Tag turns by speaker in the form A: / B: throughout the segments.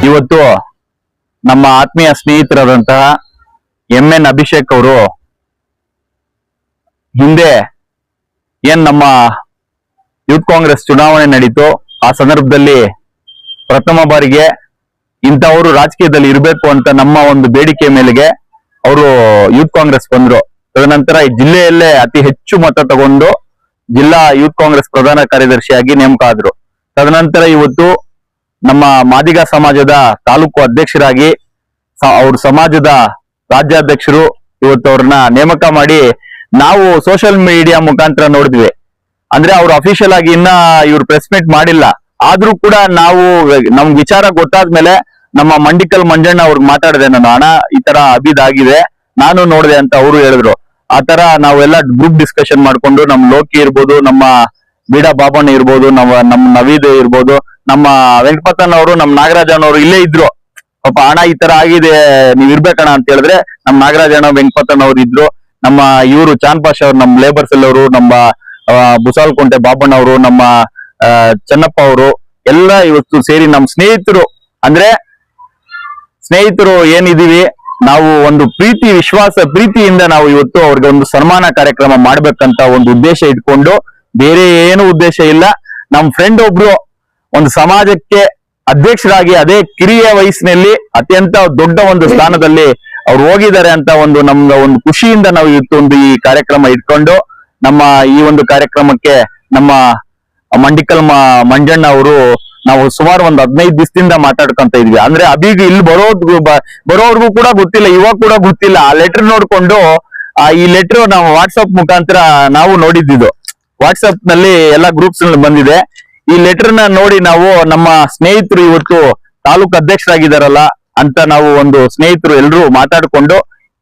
A: ಇವತ್ತು ನಮ್ಮ ಆತ್ಮೀಯ ಸ್ನೇಹಿತರಾದಂತಹ MN ಅಭಿಷೇಕ್ ಅವರು ಹಿಂದೆ ಏನ್ ನಮ್ಮ ಯೂತ್ ಕಾಂಗ್ರೆಸ್ ಚುನಾವಣೆ ನಡೀತು ಆ ಸಂದರ್ಭದಲ್ಲಿ ಪ್ರಥಮ ಬಾರಿಗೆ ಇಂಥವರು ರಾಜಕೀಯದಲ್ಲಿ ಇರಬೇಕು ಅಂತ ನಮ್ಮ ಒಂದು ಬೇಡಿಕೆ ಮೇಲೆಗೆ ಅವರು ಯೂತ್ ಕಾಂಗ್ರೆಸ್ ಬಂದ್ರು. ತದನಂತರ ಈ ಜಿಲ್ಲೆಯಲ್ಲೇ ಅತಿ ಹೆಚ್ಚು ಮತ ತಗೊಂಡು ಜಿಲ್ಲಾ ಯೂತ್ ಕಾಂಗ್ರೆಸ್ ಪ್ರಧಾನ ಕಾರ್ಯದರ್ಶಿಯಾಗಿ ನೇಮಕ ಆದ್ರು. ತದನಂತರ ಇವತ್ತು ನಮ್ಮ ಮಾದಿಗ ಸಮಾಜದ ತಾಲೂಕು ಅಧ್ಯಕ್ಷರಾಗಿ ಅವ್ರ ಸಮಾಜದ ರಾಜ್ಯಾಧ್ಯಕ್ಷರು ಇವತ್ತು ಅವ್ರನ್ನ ನೇಮಕ ಮಾಡಿ ನಾವು ಸೋಷಿಯಲ್ ಮೀಡಿಯಾ ಮುಖಾಂತರ ನೋಡಿದ್ವಿ. ಅಂದ್ರೆ ಅವ್ರು ಅಫಿಷಿಯಲ್ ಆಗಿ ಇನ್ನ ಇವ್ರು ಪ್ರೆಸ್ ಮೀಟ್ ಮಾಡಿಲ್ಲ. ಆದ್ರೂ ಕೂಡ ನಾವು ನಮ್ಗೆ ವಿಚಾರ ಗೊತ್ತಾದ್ಮೇಲೆ ನಮ್ಮ ಮಂಡಿಕಲ್ ಮಂಜಣ್ಣ ಅವ್ರಿಗೆ ಮಾತಾಡಿದೆ, ನಾನು ಹಣ ಈ ತರ ಅಭಿದಾಗಿದೆ ನಾನು ನೋಡಿದೆ ಅಂತ ಅವರು ಹೇಳಿದ್ರು. ಆ ತರ ನಾವೆಲ್ಲ ಗ್ರೂಪ್ ಡಿಸ್ಕಷನ್ ಮಾಡ್ಕೊಂಡು ನಮ್ ಲೋಕಿ ಇರ್ಬೋದು, ನಮ್ಮ ಬೀಡಾ ಬಾಬಣ್ಣ ಇರ್ಬೋದು, ನಮ್ಮ ನವೀದ್ ಇರ್ಬೋದು, ನಮ್ಮ ವೆಂಕಟಪತನವರು, ನಮ್ಮ ನಾಗರಾಜನವರು ಇಲ್ಲೇ ಇದ್ರು. ಪಾಪ ಹಣ ಈ ತರ ಆಗಿದೆ ನೀವ್ ಇರ್ಬೇಕಣ್ಣ ಅಂತ ಹೇಳಿದ್ರೆ ನಮ್ ನಾಗರಾಜಣ್ಣ ವೆಂಕಟಪತನ್ ಅವ್ರು ಇದ್ರು. ನಮ್ಮ ಇವರು ಚಾನ್ ಪಾಷ ಅವ್ರು, ನಮ್ಮ ಲೇಬರ್ಸ್ ಎಲ್ಲವರು, ನಮ್ಮ ಬುಸಾಲ್ಕೊಂಟೆ ಬಾಬಣ್ಣ ಅವರು, ನಮ್ಮ ಚೆನ್ನಪ್ಪ ಅವರು ಎಲ್ಲ ಇವತ್ತು ಸೇರಿ ನಮ್ಮ ಸ್ನೇಹಿತರು, ಅಂದ್ರೆ ಸ್ನೇಹಿತರು ಏನಿದೀವಿ ನಾವು ಒಂದು ಪ್ರೀತಿಯಿಂದ ನಾವು ಇವತ್ತು ಅವ್ರಿಗೆ ಒಂದು ಸನ್ಮಾನ ಕಾರ್ಯಕ್ರಮ ಮಾಡ್ಬೇಕಂತ ಒಂದು ಉದ್ದೇಶ ಇಟ್ಕೊಂಡು, ಬೇರೆ ಏನು ಉದ್ದೇಶ ಇಲ್ಲ. ನಮ್ ಫ್ರೆಂಡ್ ಒಬ್ರು ಒಂದು ಸಮಾಜಕ್ಕೆ ಅಧ್ಯಕ್ಷರಾಗಿ ಅದೇ ಕಿರಿಯ ವಯಸ್ಸಿನಲ್ಲಿ ಅತ್ಯಂತ ದೊಡ್ಡ ಒಂದು ಸ್ಥಾನದಲ್ಲಿ ಅವ್ರು ಹೋಗಿದ್ದಾರೆ ಅಂತ ಒಂದು ನಮ್ದ ಒಂದು ಖುಷಿಯಿಂದ ನಾವು ಇವತ್ತು ಒಂದು ಈ ಕಾರ್ಯಕ್ರಮ ಇಟ್ಕೊಂಡು ನಮ್ಮ ಈ ಒಂದು ಕಾರ್ಯಕ್ರಮಕ್ಕೆ ನಮ್ಮ ಮಂಡಿಕಲ್ ಮಂಜಣ್ಣ ಅವರು ನಾವು ಸುಮಾರು ಒಂದು 15 ದಿವಸದಿಂದ ಮಾತಾಡ್ಕೊಂತ ಇದ್ವಿ. ಅಂದ್ರೆ ಅಭಿಗೆ ಇಲ್ಲಿ ಬರೋರ್ಗು ಕೂಡ ಗೊತ್ತಿಲ್ಲ, ಇವಾಗ ಕೂಡ ಗೊತ್ತಿಲ್ಲ. ಆ ಲೆಟರ್ ನೋಡ್ಕೊಂಡು ಈ ಲೆಟರ್ ನಾವು ವಾಟ್ಸಪ್ ಮುಖಾಂತರ ನಾವು ನೋಡಿದ್ದು. ವಾಟ್ಸಪ್ ನಲ್ಲಿ ಎಲ್ಲಾ ಗ್ರೂಪ್ಸ್ ನಲ್ಲಿ ಬಂದಿದೆ. ಈ ಲೆಟರ್ ನ ನೋಡಿ ನಾವು ನಮ್ಮ ಸ್ನೇಹಿತರು ಇವತ್ತು ತಾಲೂಕು ಅಧ್ಯಕ್ಷರಾಗಿದ್ದಾರಲ್ಲ ಅಂತ ನಾವು ಒಂದು ಸ್ನೇಹಿತರು ಎಲ್ರು ಮಾತಾಡ್ಕೊಂಡು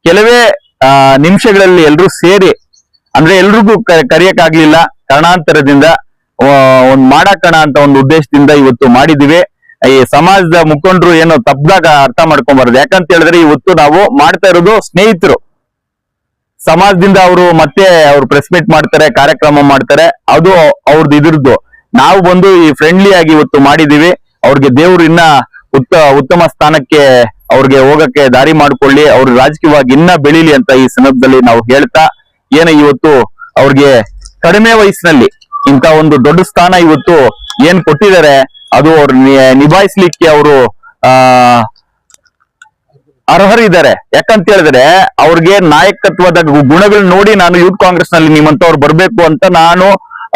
A: ಕೆಲವೇ ನಿಮಿಷಗಳಲ್ಲಿ ಎಲ್ರು ಸೇರಿ, ಅಂದ್ರೆ ಎಲ್ರಿಗೂ ಕರೆಯಕ್ಕಾಗ್ಲಿಲ್ಲ ಕಾರಣಾಂತರದಿಂದ, ಒಂದ್ ಮಾಡಾಕಣ ಅಂತ ಒಂದು ಉದ್ದೇಶದಿಂದ ಇವತ್ತು ಮಾಡಿದೀವಿ. ಈ ಸಮಾಜದ ಮುಖಂಡರು ಏನೋ ತಪ್ಪದಾಗ ಅರ್ಥ ಮಾಡ್ಕೊಂಬಾರ್ದು. ಯಾಕಂತ ಹೇಳಿದ್ರೆ ಇವತ್ತು ನಾವು ಮಾಡ್ತಾ ಇರೋದು ಸ್ನೇಹಿತರು ಸಮಾಜದಿಂದ. ಅವರು ಮತ್ತೆ ಅವ್ರು ಪ್ರೆಸ್ ಮೀಟ್ ಮಾಡ್ತಾರೆ, ಕಾರ್ಯಕ್ರಮ ಮಾಡ್ತಾರೆ, ಅದು ಅವ್ರದ್ದು ಇದ್ರದ್ದು. ನಾವು ಬಂದು ಈ ಫ್ರೆಂಡ್ಲಿ ಆಗಿ ಇವತ್ತು ಮಾಡಿದೀವಿ. ಅವ್ರಿಗೆ ದೇವ್ರು ಇನ್ನ ಉತ್ತಮ ಸ್ಥಾನಕ್ಕೆ ಅವ್ರಿಗೆ ಹೋಗಕ್ಕೆ ದಾರಿ ಮಾಡ್ಕೊಳ್ಳಿ, ಅವ್ರು ರಾಜಕೀಯವಾಗಿ ಇನ್ನ ಬೆಳೀಲಿ ಅಂತ ಈ ಸಂದರ್ಭದಲ್ಲಿ ನಾವು ಹೇಳ್ತಾ, ಏನ ಇವತ್ತು ಅವ್ರಿಗೆ ಕಡಿಮೆ ವಯಸ್ಸಿನಲ್ಲಿ ಇಂತ ಒಂದು ದೊಡ್ಡ ಸ್ಥಾನ ಇವತ್ತು ಏನ್ ಕೊಟ್ಟಿದ್ದಾರೆ ಅದು ಅವ್ರು ನಿಭಾಯಿಸ್ಲಿಕ್ಕೆ ಅವರು ಅರ್ಹರಿದ್ದಾರೆ. ಯಾಕಂತ ಹೇಳಿದ್ರೆ ಅವ್ರಿಗೆ ನಾಯಕತ್ವದ ಗುಣಗಳು ನೋಡಿ ನಾನು ಯೂತ್ ಕಾಂಗ್ರೆಸ್ ನಲ್ಲಿ ನಿಮ್ಮಂತವ್ರು ಬರ್ಬೇಕು ಅಂತ ನಾನು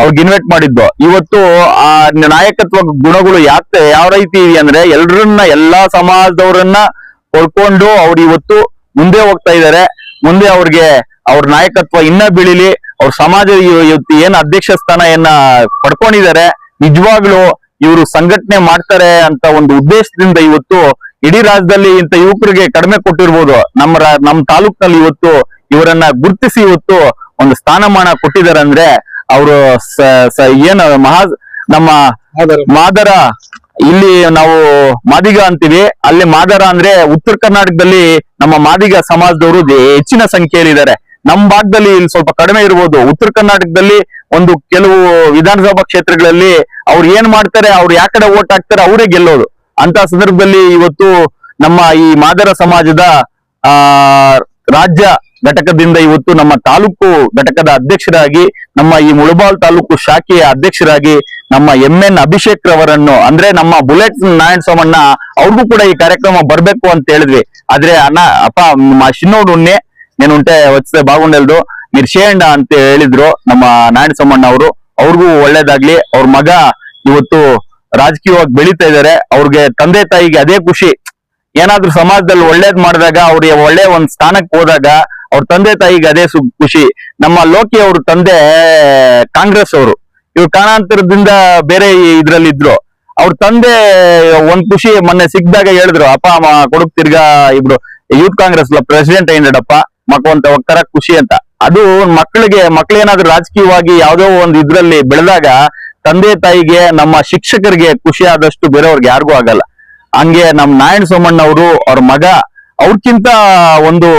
A: ಅವ್ರಿಗೆ ಇನ್ವೈಟ್ ಮಾಡಿದ್ದು. ಇವತ್ತು ಆ ನಾಯಕತ್ವ ಗುಣಗಳು ಯಾವ ರೀತಿ ಇದೆ ಅಂದ್ರೆ ಎಲ್ಲಾ ಸಮಾಜದವರನ್ನ ಕೊಡ್ಕೊಂಡು ಅವ್ರು ಇವತ್ತು ಮುಂದೆ ಹೋಗ್ತಾ ಇದ್ದಾರೆ. ಮುಂದೆ ಅವ್ರಿಗೆ ಅವ್ರ ನಾಯಕತ್ವ ಇನ್ನ ಬೆಳಿಲಿ, ಅವ್ರ ಸಮಾಜ ಇವತ್ತು ಏನ್ ಅಧ್ಯಕ್ಷ ಸ್ಥಾನ ಪಡ್ಕೊಂಡಿದ್ದಾರೆ, ನಿಜವಾಗ್ಲೂ ಇವರು ಸಂಘಟನೆ ಮಾಡ್ತಾರೆ ಅಂತ ಒಂದು ಉದ್ದೇಶದಿಂದ ಇವತ್ತು ಇಡೀ ರಾಜ್ಯದಲ್ಲಿ ಇಂಥ ಯುವಕರಿಗೆ ಕಡಿಮೆ ಕೊಟ್ಟಿರ್ಬೋದು. ನಮ್ಮ ತಾಲೂಕಿನಲ್ಲಿ ಇವತ್ತು ಇವರನ್ನ ಗುರುತಿಸಿ ಇವತ್ತು ಒಂದು ಸ್ಥಾನಮಾನ ಕೊಟ್ಟಿದ್ದಾರೆ ಅಂದ್ರೆ ಅವರು ಏನು ನಮ್ಮ ಮಾದರ, ಇಲ್ಲಿ ನಾವು ಮಾದಿಗ ಅಂತೀವಿ, ಅಲ್ಲಿ ಮಾದರ ಅಂದ್ರೆ ಉತ್ತರ ಕರ್ನಾಟಕದಲ್ಲಿ ನಮ್ಮ ಮಾದಿಗ ಸಮಾಜದವರು ಹೆಚ್ಚಿನ ಸಂಖ್ಯೆಯಲ್ಲಿದ್ದಾರೆ. ನಮ್ಮ ಭಾಗದಲ್ಲಿ ಇಲ್ಲಿ ಸ್ವಲ್ಪ ಕಡಿಮೆ ಇರ್ಬೋದು. ಉತ್ತರ ಕರ್ನಾಟಕದಲ್ಲಿ ಒಂದು ಕೆಲವು ವಿಧಾನಸಭಾ ಕ್ಷೇತ್ರಗಳಲ್ಲಿ ಅವ್ರು ಏನ್ ಮಾಡ್ತಾರೆ, ಅವ್ರು ಯಾವ ಕಡೆ ಓಟ್ ಹಾಕ್ತಾರೆ ಅವರೇ ಗೆಲ್ಲೋದು. ಅಂತ ಸಂದರ್ಭದಲ್ಲಿ ಇವತ್ತು ನಮ್ಮ ಈ ಮಾದರ ಸಮಾಜದ ರಾಜ್ಯ ಘಟಕದಿಂದ ಇವತ್ತು ನಮ್ಮ ತಾಲೂಕು ಘಟಕದ ಅಧ್ಯಕ್ಷರಾಗಿ, ನಮ್ಮ ಈ ಮುಳಬಾಲ್ ತಾಲೂಕು ಶಾಖೆಯ ಅಧ್ಯಕ್ಷರಾಗಿ ನಮ್ಮ MN ಅಭಿಷೇಕ್ ರವರನ್ನು, ಅಂದ್ರೆ ನಮ್ಮ ಬುಲೆಟ್ ನಾರಾಯಣ ಸೋಮಣ್ಣ ಅವ್ರಿಗೂ ಕೂಡ ಈ ಕಾರ್ಯಕ್ರಮ ಬರ್ಬೇಕು ಅಂತ ಹೇಳಿದ್ವಿ. ಆದ್ರೆ ಅಪ್ಪ ಶಿನ್ನೋಡು నేను ఉంటే వస్తే బాగుండేది మీరు చేయండి ಅಂತ ಹೇಳಿದ್ರು ನಮ್ಮ ನಾರಾಯಣ ಸೋಮಣ್ಣ ಅವರು. ಅವ್ರಿಗೂ ಒಳ್ಳೇದಾಗ್ಲಿ. ಅವ್ರ ಮಗ ಇವತ್ತು ರಾಜಕೀಯವಾಗಿ ಬೆಳೀತಾ ಇದ್ದಾರೆ. ಅವ್ರಿಗೆ ತಂದೆ ತಾಯಿಗೆ ಅದೇ ಖುಷಿ. ಏನಾದ್ರೂ ಸಮಾಜದಲ್ಲಿ ಒಳ್ಳೇದ್ ಮಾಡಿದಾಗ, ಅವ್ರಿಗೆ ಒಳ್ಳೆ ಒಂದ್ ಸ್ಥಾನಕ್ಕೆ ಹೋದಾಗ ಅವ್ರ ತಂದೆ ತಾಯಿಗೆ ಅದೇ ಖುಷಿ. ನಮ್ಮ ಲೋಕಿ ಅವ್ರ ತಂದೆ ಕಾಂಗ್ರೆಸ್ ಅವರು, ಇವ್ರು ಕಾರಣಾಂತರದಿಂದ ಬೇರೆ ಇದ್ರಲ್ಲಿ ಇದ್ರು. ಅವ್ರ ತಂದೆ ಒಂದ್ ಖುಷಿ ಮೊನ್ನೆ ಸಿಕ್ಕಿದಾಗ ಹೇಳಿದ್ರು, ಅಪ್ಪ ಅಮ್ಮ ಕೊಡುಕ್ ತಿರ್ಗಾ ಇಬ್ರು ಯೂತ್ ಕಾಂಗ್ರೆಸ್ ಪ್ರೆಸಿಡೆಂಟ್ ಅಯ್ಯಡಪ್ಪ ಮಕ್ಕಂತ ಒಕ್ಕರ ಖುಷಿ ಅಂತ. ಅದು ಮಕ್ಕಳೇನಾದ್ರೂ ರಾಜಕೀಯವಾಗಿ ಯಾವ್ದೋ ಒಂದು ಇದ್ರಲ್ಲಿ ಬೆಳೆದಾಗ ತಂದೆ ತಾಯಿಗೆ, ನಮ್ಮ ಶಿಕ್ಷಕರಿಗೆ ಖುಷಿ ಆದಷ್ಟು ಬೇರೆಯವ್ರಿಗೆ ಯಾರಿಗೂ ಆಗಲ್ಲ. ಹಂಗೆ ನಮ್ ನಾರಾಯಣ ಸೋಮಣ್ಣ ಅವರು, ಅವ್ರ ಮಗ ಅವ್ರಕ್ಕಿಂತ ಒಂದು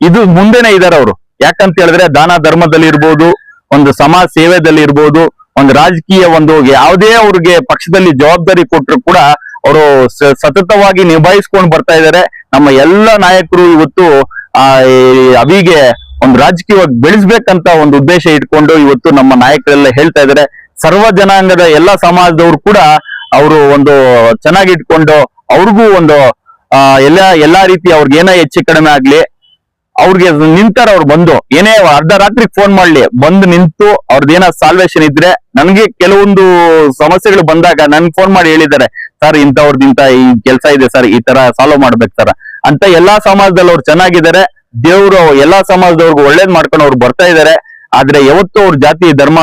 A: ಇದು ಮುಂದೆನೆ ಇದಾರೆ ಅವರು. ಯಾಕಂತ ಹೇಳಿದ್ರೆ ದಾನ ಧರ್ಮದಲ್ಲಿ ಇರ್ಬೋದು, ಒಂದು ಸಮಾಜ ಸೇವೆದಲ್ಲಿ ಇರ್ಬೋದು, ಒಂದು ರಾಜಕೀಯ ಒಂದು ಯಾವುದೇ ಅವ್ರಿಗೆ ಪಕ್ಷದಲ್ಲಿ ಜವಾಬ್ದಾರಿ ಕೊಟ್ಟರು ಕೂಡ ಅವರು ಸತತವಾಗಿ ನಿಭಾಯಿಸ್ಕೊಂಡು ಬರ್ತಾ ಇದ್ದಾರೆ. ನಮ್ಮ ಎಲ್ಲ ನಾಯಕರು ಇವತ್ತು ಈ ಅವಿಗೆ ಒಂದು ರಾಜಕೀಯವಾಗಿ ಬೆಳೆಸ್ಬೇಕಂತ ಒಂದು ಉದ್ದೇಶ ಇಟ್ಕೊಂಡು ಇವತ್ತು ನಮ್ಮ ನಾಯಕರೆಲ್ಲ ಹೇಳ್ತಾ ಇದ್ದಾರೆ. ಸರ್ವ ಜನಾಂಗದ ಎಲ್ಲಾ ಸಮಾಜದವರು ಕೂಡ ಅವರು ಒಂದು ಚೆನ್ನಾಗಿ ಇಟ್ಕೊಂಡು ಅವ್ರಿಗೂ ಒಂದು ಎಲ್ಲಾ ರೀತಿ ಅವ್ರಿಗೆ ಏನೋ ಹೆಚ್ಚು ಕಡಿಮೆ ಆಗ್ಲಿ ಅವ್ರಿಗೆ ನಿಂತಾರ. ಅವ್ರು ಬಂದು ಏನೇ ಅರ್ಧ ರಾತ್ರಿಗೆ ಫೋನ್ ಮಾಡ್ಲಿ, ಬಂದು ನಿಂತು ಅವ್ರದ್ದೇನ ಸಾಲ್ವೇಷನ್ ಇದ್ರೆ, ನನ್ಗೆ ಕೆಲವೊಂದು ಸಮಸ್ಯೆಗಳು ಬಂದಾಗ ನನ್ಗೆ ಫೋನ್ ಮಾಡಿ ಹೇಳಿದ್ದಾರೆ, ಸರ್ ಇಂಥವ್ರದ್ದು ಈ ಕೆಲಸ ಇದೆ ಸರ್, ಈ ತರ ಸಾಲ್ವ್ ಮಾಡ್ಬೇಕು ಸರ್ ಅಂತ. ಎಲ್ಲಾ ಸಮಾಜದಲ್ಲಿ ಅವ್ರು ಚೆನ್ನಾಗಿದ್ದಾರೆ. ದೇವ್ರು ಎಲ್ಲಾ ಸಮಾಜದವ್ರಿಗೂ ಒಳ್ಳೇದ್ ಮಾಡ್ಕೊಂಡು ಅವ್ರು ಬರ್ತಾ ಇದಾರೆ. ಆದ್ರೆ ಯಾವತ್ತೂ ಅವ್ರ ಜಾತಿ ಧರ್ಮ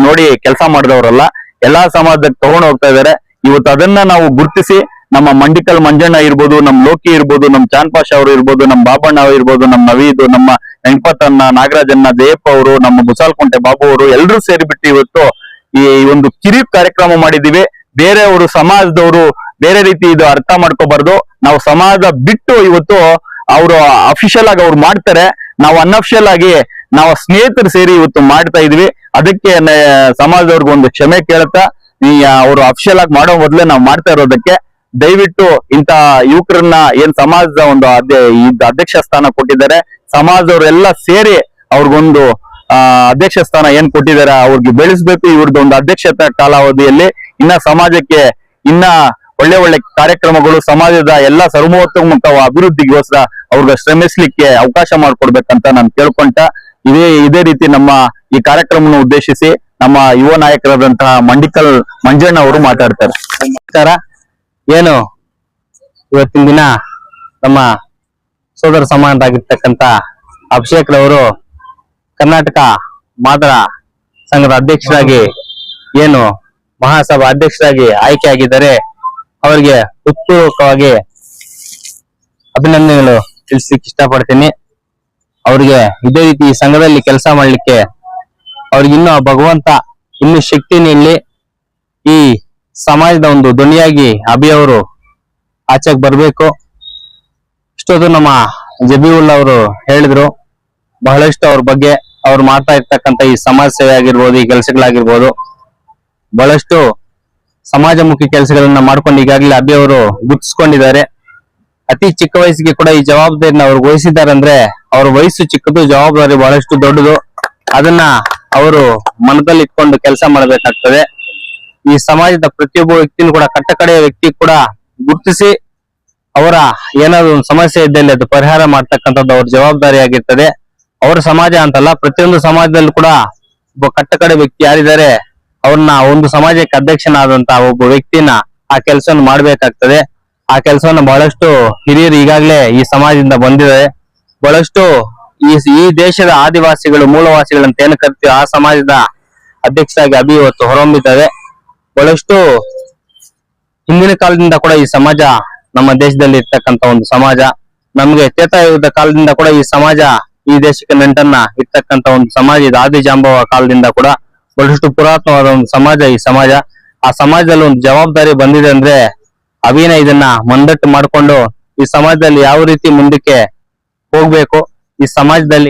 A: ನೋಡಿ ಕೆಲಸ ಮಾಡಿದವರಲ್ಲ, ಎಲ್ಲಾ ಸಮಾಜಕ್ಕೆ ತಗೊಂಡು ಹೋಗ್ತಾ ಇದಾರೆ. ಇವತ್ತು ಅದನ್ನ ನಾವು ಗುರುತಿಸಿ ನಮ್ಮ ಮಂಡಿಕಲ್ ಮಂಜಣ್ಣ ಇರ್ಬೋದು, ನಮ್ ಲೋಕಿ ಇರ್ಬೋದು, ನಮ್ ಚಾನ್ಪಾಷ ಅವರು ಇರ್ಬೋದು, ನಮ್ ಬಾಬಣ್ಣ ಇರ್ಬೋದು, ನಮ್ ನವೀದು, ನಮ್ಮ ವೆಂಕಟನ್ನ, ನಾಗರಾಜನ್ನ, ಜಯಪ್ಪ ಅವರು, ನಮ್ಮ ಗುಸಾಲ್ಕುಂಟೆ ಬಾಬು ಅವರು ಎಲ್ಲರೂ ಸೇರಿಬಿಟ್ಟು ಇವತ್ತು ಈ ಒಂದು ಕಿರಿಯ ಕಾರ್ಯಕ್ರಮ ಮಾಡಿದೀವಿ. ಬೇರೆಯವರು ಸಮಾಜದವರು ಬೇರೆ ರೀತಿ ಇದು ಅರ್ಥ ಮಾಡ್ಕೋಬಾರ್ದು. ನಾವು ಸಮಾಜ ಬಿಟ್ಟು ಇವತ್ತು ಅವರು ಅಫಿಷಿಯಲ್ ಆಗಿ ಅವ್ರು ಮಾಡ್ತಾರೆ, ನಾವು ಅನ್ಅಫಿಷಿಯಲ್ ಆಗಿ ನಾವು ಸ್ನೇಹಿತರು ಸೇರಿ ಇವತ್ತು ಮಾಡ್ತಾ ಇದೀವಿ. ಅದಕ್ಕೆ ಸಮಾಜದವ್ರಿಗೆ ಒಂದು ಕ್ಷಮೆ ಕೇಳ್ತಾ, ಅವರು ಅಫಿಷಿಯಲ್ ಆಗಿ ಮಾಡೋ ಮೊದ್ಲೇ ನಾವು ಮಾಡ್ತಾ ಇರೋದಕ್ಕೆ ದಯವಿಟ್ಟು ಇಂತ ಯುವಕರನ್ನ ಏನ್ ಸಮಾಜದ ಒಂದು ಅಧ್ಯಕ್ಷ ಸ್ಥಾನ ಕೊಟ್ಟಿದ್ದಾರೆ, ಸಮಾಜದವರೆಲ್ಲ ಸೇರಿ ಅವ್ರಿಗೊಂದು ಅಧ್ಯಕ್ಷ ಸ್ಥಾನ ಏನ್ ಕೊಟ್ಟಿದ್ದಾರೆ ಅವ್ರಿಗೆ ಬೆಳೆಸ್ಬೇಕು. ಇವ್ರದ್ದು ಒಂದು ಅಧ್ಯಕ್ಷತೆ ಕಾಲಾವಧಿಯಲ್ಲಿ ಇನ್ನ ಸಮಾಜಕ್ಕೆ ಇನ್ನ ಒಳ್ಳೆ ಕಾರ್ಯಕ್ರಮಗಳು, ಸಮಾಜದ ಎಲ್ಲಾ ಸರ್ವೋತ್ತಮ ಅಭಿವೃದ್ಧಿಗೋಸ್ಕರ ಅವ್ರಿಗೆ ಶ್ರಮಿಸ್ಲಿಕ್ಕೆ ಅವಕಾಶ ಮಾಡ್ಕೊಡ್ಬೇಕಂತ ನಾನು ಕೇಳ್ಕೊಂತ ಇದೇ ರೀತಿ ನಮ್ಮ ಈ ಕಾರ್ಯಕ್ರಮವನ್ನು ಉದ್ದೇಶಿಸಿ ನಮ್ಮ ಯುವ ನಾಯಕರಾದಂತಹ ಮಂಡಿಕಲ್ ಮಂಜಣ್ಣ ಅವರು ಮಾತಾಡ್ತಾರೆ.
B: ನಮಸ್ಕಾರ. ಏನು ಇವತ್ತಿನ ದಿನ ನಮ್ಮ ಸೋದರ ಸಮಾನರಾಗಿರ್ತಕ್ಕಂಥ ಅಭಿಷೇಕ್ ರವರು ಕರ್ನಾಟಕ ಮಾದರ ಸಂಘದ ಅಧ್ಯಕ್ಷರಾಗಿ ಏನು ಮಹಾಸಭಾ ಅಧ್ಯಕ್ಷರಾಗಿ ಆಯ್ಕೆಯಾಗಿದ್ದಾರೆ. ಅವರಿಗೆ ಹೃತ್ಪೂರ್ವಕವಾಗಿ ಅಭಿನಂದನೆಗಳು ತಿಳಿಸ್ಲಿಕ್ಕೆ ಇಷ್ಟಪಡ್ತೀನಿ. ಅವ್ರಿಗೆ ಇದೇ ರೀತಿ ಈ ಸಂಘದಲ್ಲಿ ಕೆಲಸ ಮಾಡ್ಲಿಕ್ಕೆ ಅವ್ರಿಗೆ ಇನ್ನೂ ಭಗವಂತ ಇನ್ನೂ ಶಕ್ತಿ ನೀಡಲಿ. ಈ ಸಮಾಜದ ಒಂದು ಧ್ವನಿಯಾಗಿ ಅಭಿಯವರು ಆಚೆಗೆ ಬರ್ಬೇಕು. ಇಷ್ಟೊಂದು ನಮ್ಮ ಜಬೀವುಲ್ಲಾ ಅವರು ಹೇಳಿದ್ರು ಬಹಳಷ್ಟು ಅವ್ರ ಬಗ್ಗೆ, ಅವ್ರು ಮಾಡ್ತಾ ಇರ್ತಕ್ಕಂಥ ಈ ಸಮಾಜ ಸೇವೆ ಆಗಿರ್ಬೋದು, ಈ ಕೆಲಸಗಳಾಗಿರ್ಬೋದು, ಬಹಳಷ್ಟು ಸಮಾಜಮುಖಿ ಕೆಲಸಗಳನ್ನ ಮಾಡ್ಕೊಂಡು ಈಗಾಗಲೇ ಅಭಿಯವರು ಗುರುತಿಸ್ಕೊಂಡಿದ್ದಾರೆ. ಅತಿ ಚಿಕ್ಕ ವಯಸ್ಸಿಗೆ ಕೂಡ ಈ ಜವಾಬ್ದಾರಿನ ಅವ್ರು ವಹಿಸಿದ್ದಾರೆ ಅಂದ್ರೆ ಅವ್ರ ವಯಸ್ಸು ಚಿಕ್ಕದು, ಜವಾಬ್ದಾರಿ ಬಹಳಷ್ಟು ದೊಡ್ಡದು. ಅದನ್ನ ಅವರು ಮನದಲ್ಲಿ ಇಟ್ಕೊಂಡು ಕೆಲಸ ಮಾಡಬೇಕಾಗ್ತದೆ. ಈ ಸಮಾಜದ ಪ್ರತಿಯೊಬ್ಬ ವ್ಯಕ್ತಿನೂ ಕೂಡ ಕಟ್ಟಕಡೆಯ ವ್ಯಕ್ತಿ ಕೂಡ ಗುರುತಿಸಿ ಅವರ ಏನಾದ್ರು ಒಂದು ಸಮಸ್ಯೆ ಇದ್ದಲ್ಲಿ ಅದು ಪರಿಹಾರ ಮಾಡ್ತಕ್ಕಂಥದ್ದು ಅವ್ರ ಜವಾಬ್ದಾರಿ ಆಗಿರ್ತದೆ. ಅವರ ಸಮಾಜ ಅಂತಲ್ಲ, ಪ್ರತಿಯೊಂದು ಸಮಾಜದಲ್ಲೂ ಕೂಡ ಒಬ್ಬ ಕಟ್ಟಕಡೆ ವ್ಯಕ್ತಿ ಯಾರಿದ್ದಾರೆ ಅವ್ರನ್ನ ಒಂದು ಸಮಾಜಕ್ಕೆ ಅಧ್ಯಕ್ಷನಾದಂತಹ ಒಬ್ಬ ವ್ಯಕ್ತಿನ ಆ ಕೆಲಸವನ್ನು ಮಾಡ್ಬೇಕಾಗ್ತದೆ. ಆ ಕೆಲಸವನ್ನು ಬಹಳಷ್ಟು ಹಿರಿಯರು ಈಗಾಗಲೇ ಈ ಸಮಾಜದಿಂದ ಬಂದಿದ್ದಾರೆ. ಬಹಳಷ್ಟು ಈ ದೇಶದ ಆದಿವಾಸಿಗಳು, ಮೂಲವಾಸಿಗಳಂತ ಏನು ಕರಿತೀವಿ, ಆ ಸಮಾಜದ ಅಧ್ಯಕ್ಷರಾಗಿ ಅಭಿ ಇವತ್ತು ಹೊರಹೊಮ್ಮಿದ್ದಾರೆ. ಬಹಳಷ್ಟು ಹಿಂದಿನ ಕಾಲದಿಂದ ಕೂಡ ಈ ಸಮಾಜ ನಮ್ಮ ದೇಶದಲ್ಲಿ ಇರ್ತಕ್ಕಂಥ ಒಂದು ಸಮಾಜ. ನಮ್ಗೆ ತ್ರೇತಾಯುಗದ ಕಾಲದಿಂದ ಕೂಡ ಈ ಸಮಾಜ ಈ ದೇಶಕ್ಕೆ ನಂಟನ್ನ ಇರ್ತಕ್ಕಂಥ ಒಂದು ಸಮಾಜ. ಇದು ಆದಿಜಾಂಬವ ಕಾಲದಿಂದ ಕೂಡ ಬಹಳಷ್ಟು ಪುರಾತನವಾದ ಒಂದು ಸಮಾಜ ಈ ಸಮಾಜ. ಆ ಸಮಾಜದಲ್ಲಿ ಒಂದು ಜವಾಬ್ದಾರಿ ಬಂದಿದೆ ಅಂದ್ರೆ ಅಭಿನ ಇದನ್ನ ಮಂದಟ್ಟು ಮಾಡ್ಕೊಂಡು ಈ ಸಮಾಜದಲ್ಲಿ ಯಾವ ರೀತಿ ಮುಂದಕ್ಕೆ ಹೋಗ್ಬೇಕು, ಈ ಸಮಾಜದಲ್ಲಿ